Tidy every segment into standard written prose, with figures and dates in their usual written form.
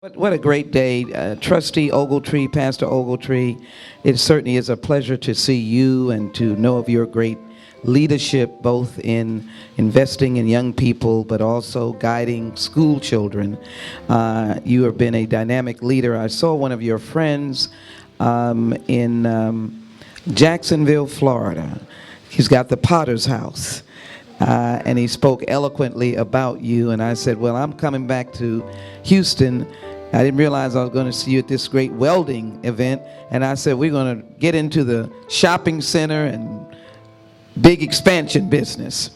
What a great day. Trustee Ogletree, Pastor Ogletree, it certainly is a pleasure to see you and to know of your great leadership, both in investing in young people, but also guiding school children. You have been a dynamic leader. I saw one of your friends in Jacksonville, Florida. He's got the Potter's House. And he spoke eloquently about you, and I said, well, I'm coming back to Houston. I didn't realize I was going to see you at this great welding event, and I said, we're going to get into the shopping center and big expansion business.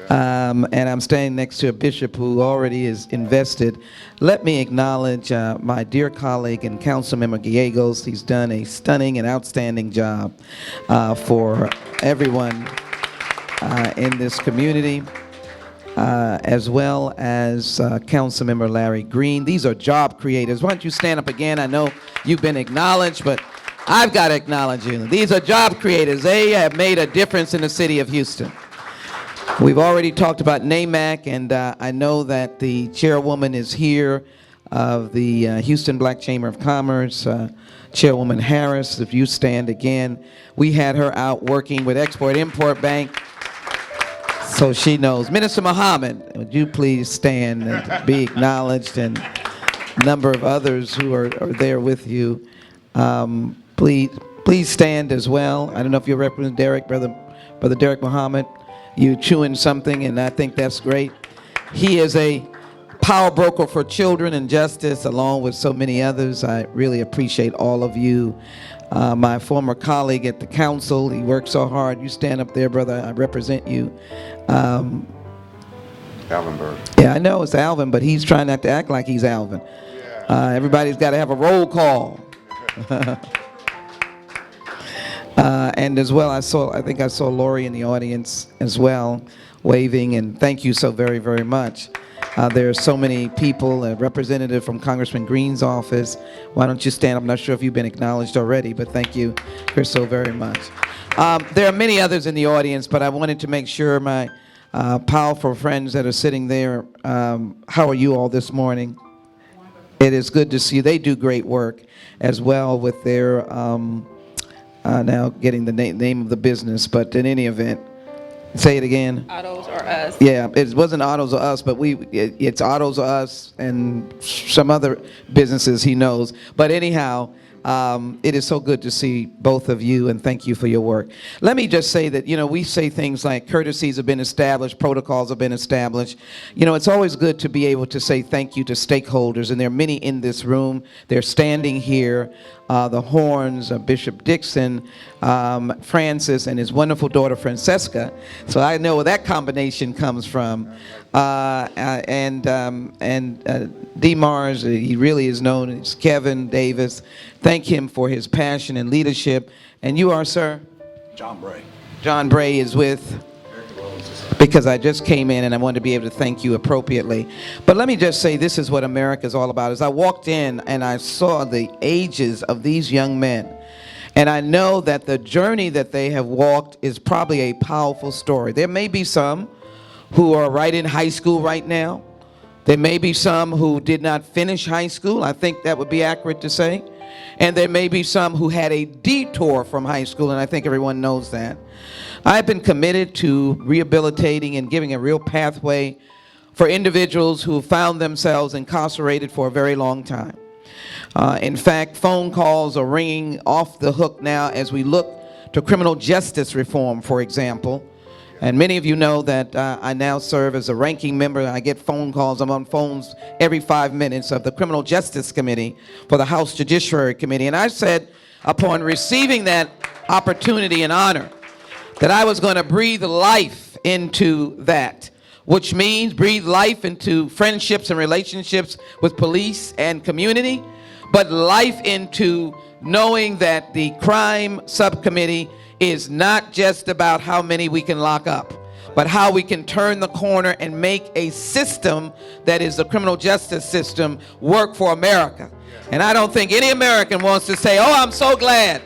And I'm staying next to a bishop who already is invested. Let me acknowledge my dear colleague and Councilmember Gallegos. He's done a stunning and outstanding job for everyone in this community, as well as Councilmember Larry Green. These are job creators. Why don't you stand up again? I know you've been acknowledged, but I've got to acknowledge you. These are job creators. They have made a difference in the city of Houston. We've already talked about NAMAC, and I know that the chairwoman is here of the Houston Black Chamber of Commerce, Chairwoman Harris. If you stand again, we had her out working with Export-Import Bank, so she knows. Minister Muhammad, would you please stand and be acknowledged, and a number of others who are there with you. Please stand as well. I don't know if you're representing Derek, Brother Derek Muhammad. You chewing something, and I think that's great. He is a power broker for children and justice, along with so many others. I really appreciate all of you. My former colleague at the council, he worked so hard. You stand up there, brother. I represent you. Alvin Berg. Yeah, I know it's Alvin, but he's trying not to act like he's Alvin. Everybody's got to have a roll call. And as well, I think I saw Lori in the audience as well, waving, and thank you so very, very much. There are so many people, a representative from Congressman Green's office. Why don't you stand up? I'm not sure if you've been acknowledged already, but thank you, Chris, so very much. There are many others in the audience, but I wanted to make sure my powerful friends that are sitting there, how are you all this morning? It is good to see you. They do great work as well with their, now getting the name of the business, but in any event, say it again. Autos or Us. Yeah, it wasn't Autos or Us, but it's Autos or Us and some other businesses he knows. But anyhow, it is so good to see both of you, and thank you for your work. Let me just say that, we say things like courtesies have been established, protocols have been established. It's always good to be able to say thank you to stakeholders, and there are many in this room. They're standing here. The Horns, Bishop Dixon, Francis, and his wonderful daughter Francesca. So I know where that combination comes from. And D. Mars, he really is known as Kevin Davis. Thank him for his passion and leadership. And you are, sir? John Bray. John Bray is with? Because I just came in and I wanted to be able to thank you appropriately. But let me just say, this is what America is all about. As I walked in and I saw the ages of these young men, and I know that the journey that they have walked is probably a powerful story. There may be some who are right in high school right now. There may be some who did not finish high school. I think that would be accurate to say. And there may be some who had a detour from high school, and I think everyone knows that. I've been committed to rehabilitating and giving a real pathway for individuals who found themselves incarcerated for a very long time. In fact, phone calls are ringing off the hook now as we look to criminal justice reform, for example. And many of you know that I now serve as a ranking member. I get phone calls. I'm on phones every 5 minutes of the Criminal Justice Committee for the House Judiciary Committee. And I said, upon receiving that opportunity and honor, that I was going to breathe life into that, which means breathe life into friendships and relationships with police and community, but life into knowing that the crime subcommittee is not just about how many we can lock up, but how we can turn the corner and make a system that is the criminal justice system work for America. And I don't think any American wants to say, oh, I'm so glad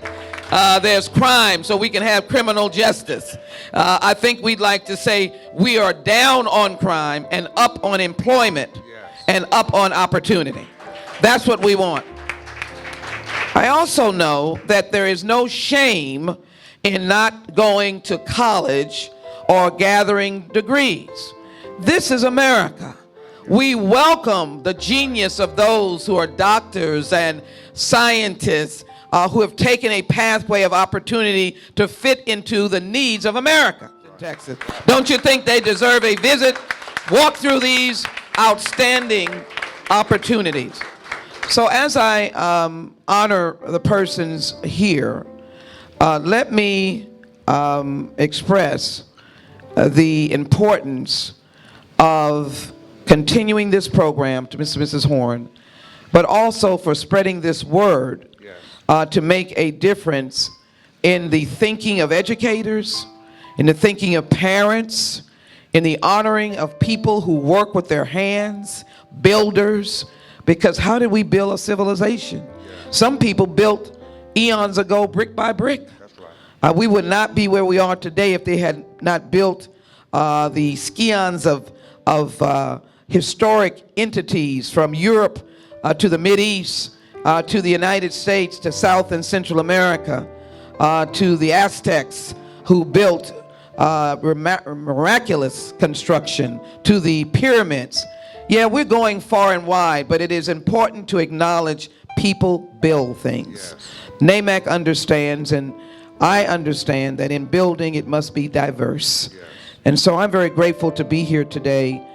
there's crime so we can have criminal justice. I think we'd like to say we are down on crime and up on employment and up on opportunity. That's what we want. I also know that there is no shame in not going to college or gathering degrees. This is America. We welcome the genius of those who are doctors and scientists who have taken a pathway of opportunity to fit into the needs of America. Texas. Don't you think they deserve a visit? Walk through these outstanding opportunities. So as I honor the persons here, let me express the importance of continuing this program to Mr. and Mrs. Horn, but also for spreading this word to make a difference in the thinking of educators, in the thinking of parents, in the honoring of people who work with their hands, builders, because how did we build a civilization? Some people built eons ago brick by brick. That's right. We would not be where we are today if they had not built the scions of historic entities from Europe to the Mideast, to the United States, to South and Central America, to the Aztecs who built miraculous construction, to the pyramids. Yeah, we're going far and wide, but it is important to acknowledge people build things. Yes. NAMAC understands, and I understand that in building it must be diverse. Yes. And so I'm very grateful to be here today,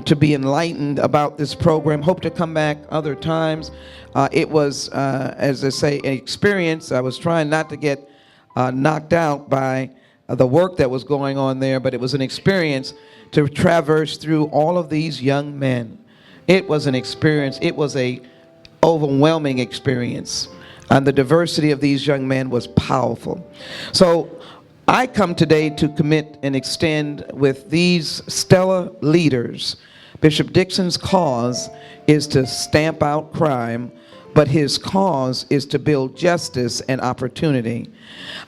to be enlightened about this program. Hope to come back other times. It was, as I say, an experience. I was trying not to get knocked out by the work that was going on there, but it was an experience to traverse through all of these young men. It was an experience. It was a overwhelming experience. And the diversity of these young men was powerful. So I come today to commit and extend with these stellar leaders. Bishop Dixon's cause is to stamp out crime, but his cause is to build justice and opportunity.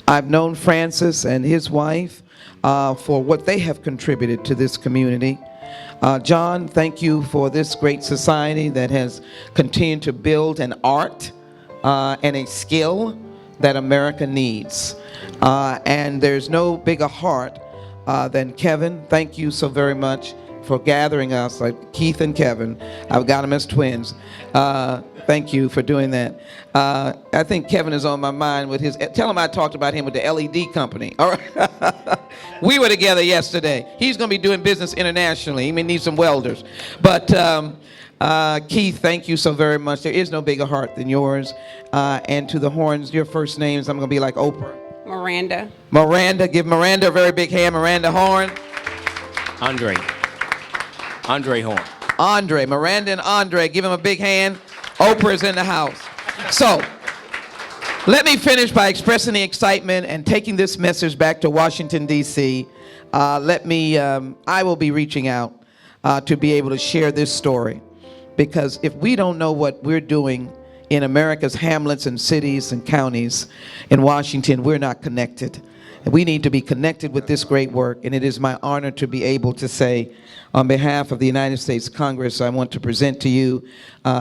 I've known Francis and his wife for what they have contributed to this community. John, thank you for this great society that has continued to build an art and a skill that America needs. And there's no bigger heart than Kevin. Thank you so very much for gathering us, like Keith and Kevin. I've got them as twins. Thank you for doing that. I think Kevin is on my mind with his, tell him I talked about him with the LED company. All right. We were together yesterday. He's going to be doing business internationally. He may need some welders. But Keith, thank you so very much. There is no bigger heart than yours. And to the Horns, your first names, I'm going to be like Oprah. Miranda. Miranda, give Miranda a very big hand. Miranda Horn. Andre Horn. Andre, Miranda and Andre, give him a big hand. Oprah's in the house. So, let me finish by expressing the excitement and taking this message back to Washington, D.C. I will be reaching out to be able to share this story. Because if we don't know what we're doing in America's hamlets and cities and counties in Washington, we're not connected. And we need to be connected with this great work. And it is my honor to be able to say, on behalf of the United States Congress, I want to present to you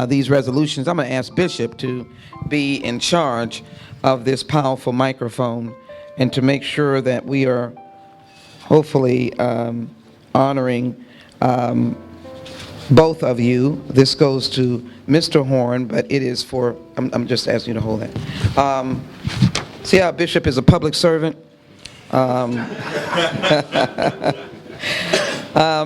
these resolutions. I'm going to ask Bishop to be in charge of this powerful microphone and to make sure that we are hopefully honoring both of you. This goes to Mr. Horn, but it is for, I'm just asking you to hold that. See how Bishop is a public servant?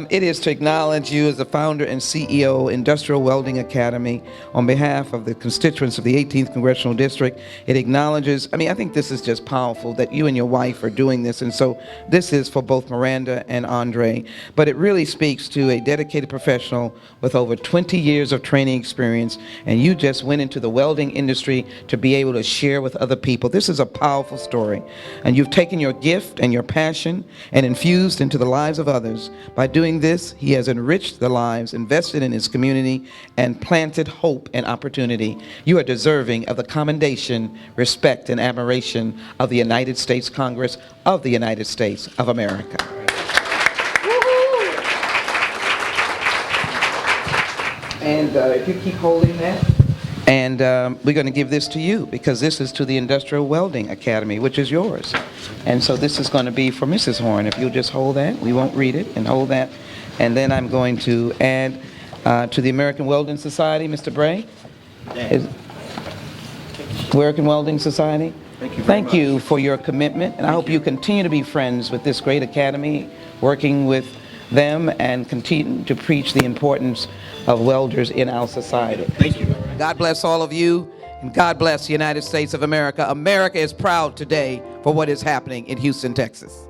It is to acknowledge you as the founder and CEO, Industrial Welding Academy, on behalf of the constituents of the 18th Congressional District. It acknowledges, I think this is just powerful that you and your wife are doing this, and so this is for both Miranda and Andre, but it really speaks to a dedicated professional with over 20 years of training experience, and you just went into the welding industry to be able to share with other people. This is a powerful story, and you've taken your gift and your passion and infused into the lives of others. By doing this, he has enriched the lives, invested in his community, and planted hope and opportunity. You are deserving of the commendation, respect, and admiration of the United States Congress of the United States of America. And if you keep holding that, And we're going to give this to you because this is to the Industrial Welding Academy, which is yours. And so this is going to be for Mrs. Horn. If you'll just hold that, we won't read it, and hold that. And then I'm going to add to the American Welding Society, Mr. Bray. American Welding Society. Thank you for your commitment, and I hope you continue to be friends with this great academy, working with them and continue to preach the importance of welders in our society. Thank you. God bless all of you, and God bless the United States of America. America is proud today for what is happening in Houston, Texas.